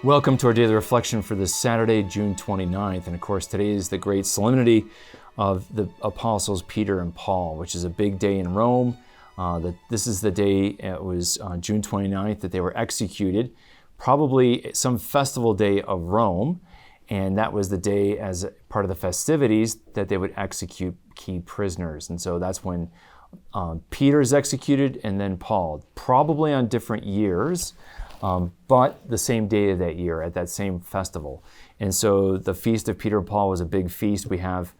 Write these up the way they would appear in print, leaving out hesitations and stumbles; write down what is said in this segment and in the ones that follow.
Welcome to our daily reflection for this Saturday, June 29th. And of course, today is the great solemnity of the apostles Peter and Paul, which is a big day in Rome. This is the day, it was June 29th, that they were executed, probably some festival day of Rome. And that was the day, as part of the festivities, that they would execute key prisoners. And so that's when Peter is executed and then Paul, probably on different years. But the same day of that year at that same festival. And so the feast of Peter and Paul was a big feast. We have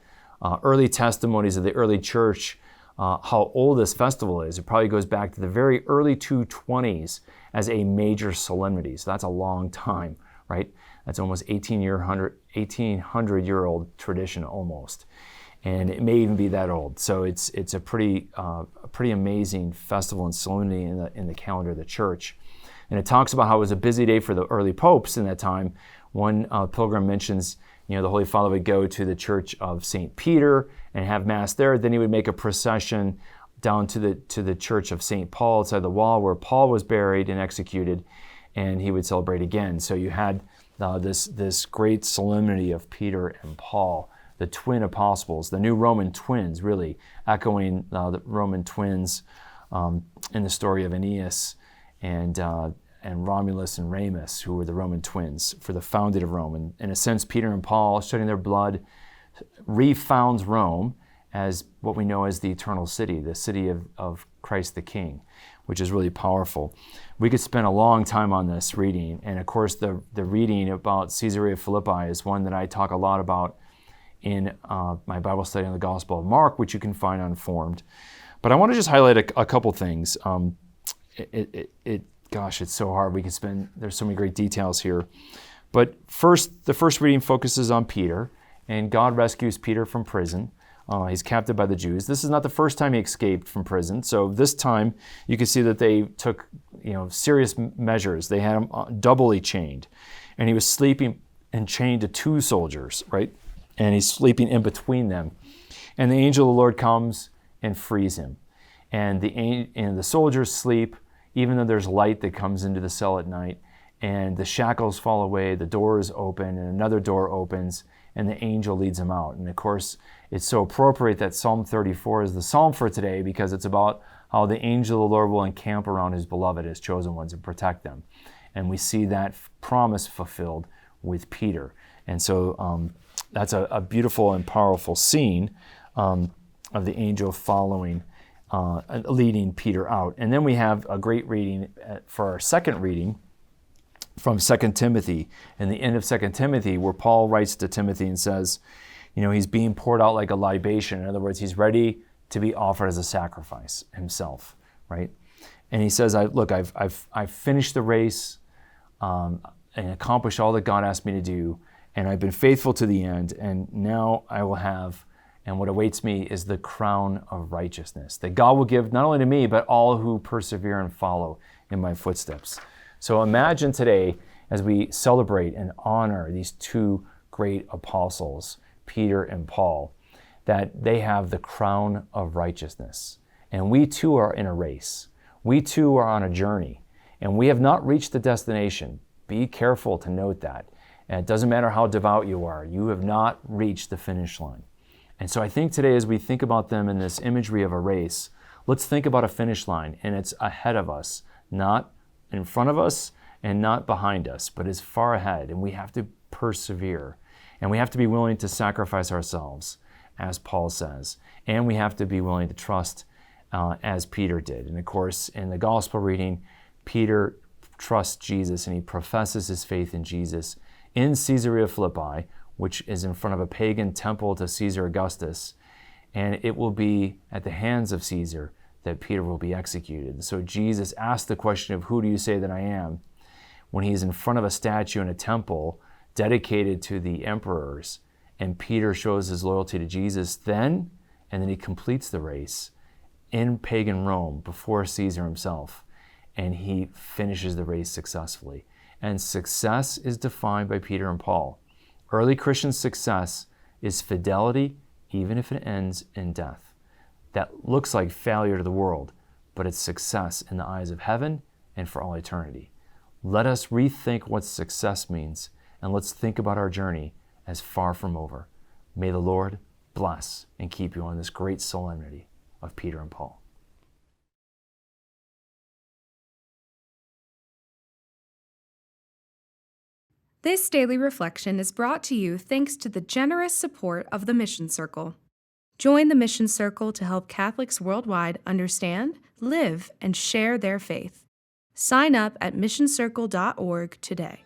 early testimonies of the early church, how old this festival is. It probably goes back to the very early 220s as a major solemnity. So that's a long time, right? That's almost 1800-year-old tradition almost. And it may even be that old. So it's a pretty amazing festival and solemnity in the calendar of the church. And it talks about how it was a busy day for the early popes in that time. One pilgrim mentions, the Holy Father would go to the church of St. Peter and have Mass there. Then he would make a procession down to the church of St. Paul outside the wall where Paul was buried and executed, and he would celebrate again. So you had this great solemnity of Peter and Paul, the twin apostles, the new Roman twins, really echoing the Roman twins in the story of Aeneas and Romulus and Remus, who were the Roman twins for the founding of Rome. And in a sense, Peter and Paul, shedding their blood, refounds Rome as what we know as the eternal city, the city of Christ the King, which is really powerful. We could spend a long time on this reading. And of course, the reading about Caesarea Philippi is one that I talk a lot about in my Bible study on the Gospel of Mark, which you can find on Formed. But I want to just highlight a couple things. Gosh, it's so hard. There's so many great details here. But the first reading focuses on Peter, and God rescues Peter from prison. He's captured by the Jews. This is not the first time he escaped from prison. So this time, you can see that they took, serious measures. They had him doubly chained, and he was sleeping and chained to two soldiers, right? And he's sleeping in between them. And the angel of the Lord comes and frees him. And the soldiers sleep, even though there's light that comes into the cell at night, and the shackles fall away, the doors open, and another door opens, and the angel leads him out. And of course, it's so appropriate that Psalm 34 is the psalm for today, because it's about how the angel of the Lord will encamp around his beloved, his chosen ones, and protect them. And we see that promise fulfilled with Peter. And so that's a beautiful and powerful scene of the angel following, leading Peter out. And then we have a great reading for our second reading from 2 Timothy, in the end of 2 Timothy, where Paul writes to Timothy and says, he's being poured out like a libation. In other words, he's ready to be offered as a sacrifice himself, right? And he says, I've finished the race and accomplished all that God asked me to do, and I've been faithful to the end, and now I will have, and what awaits me is the crown of righteousness that God will give not only to me, but all who persevere and follow in my footsteps. So imagine today, as we celebrate and honor these two great apostles, Peter and Paul, that they have the crown of righteousness. And we too are in a race. We too are on a journey. And we have not reached the destination. Be careful to note that. And it doesn't matter how devout you are. You have not reached the finish line. And so I think today, as we think about them in this imagery of a race, let's think about a finish line, and it's ahead of us, not in front of us and not behind us, but it's far ahead, and we have to persevere, and we have to be willing to sacrifice ourselves, as Paul says, and we have to be willing to trust as Peter did. And of course, in the gospel reading, Peter trusts Jesus, and he professes his faith in Jesus in Caesarea Philippi, which is in front of a pagan temple to Caesar Augustus, and it will be at the hands of Caesar that Peter will be executed. So Jesus asked the question of, who do you say that I am? When he's in front of a statue in a temple dedicated to the emperors, and Peter shows his loyalty to Jesus then, and then he completes the race in pagan Rome before Caesar himself, and he finishes the race successfully. And success is defined by Peter and Paul. Early Christian success is fidelity, even if it ends in death. That looks like failure to the world, but it's success in the eyes of heaven and for all eternity. Let us rethink what success means, and let's think about our journey as far from over. May the Lord bless and keep you on this great solemnity of Peter and Paul. This daily reflection is brought to you thanks to the generous support of the Mission Circle. Join the Mission Circle to help Catholics worldwide understand, live, and share their faith. Sign up at missioncircle.org today.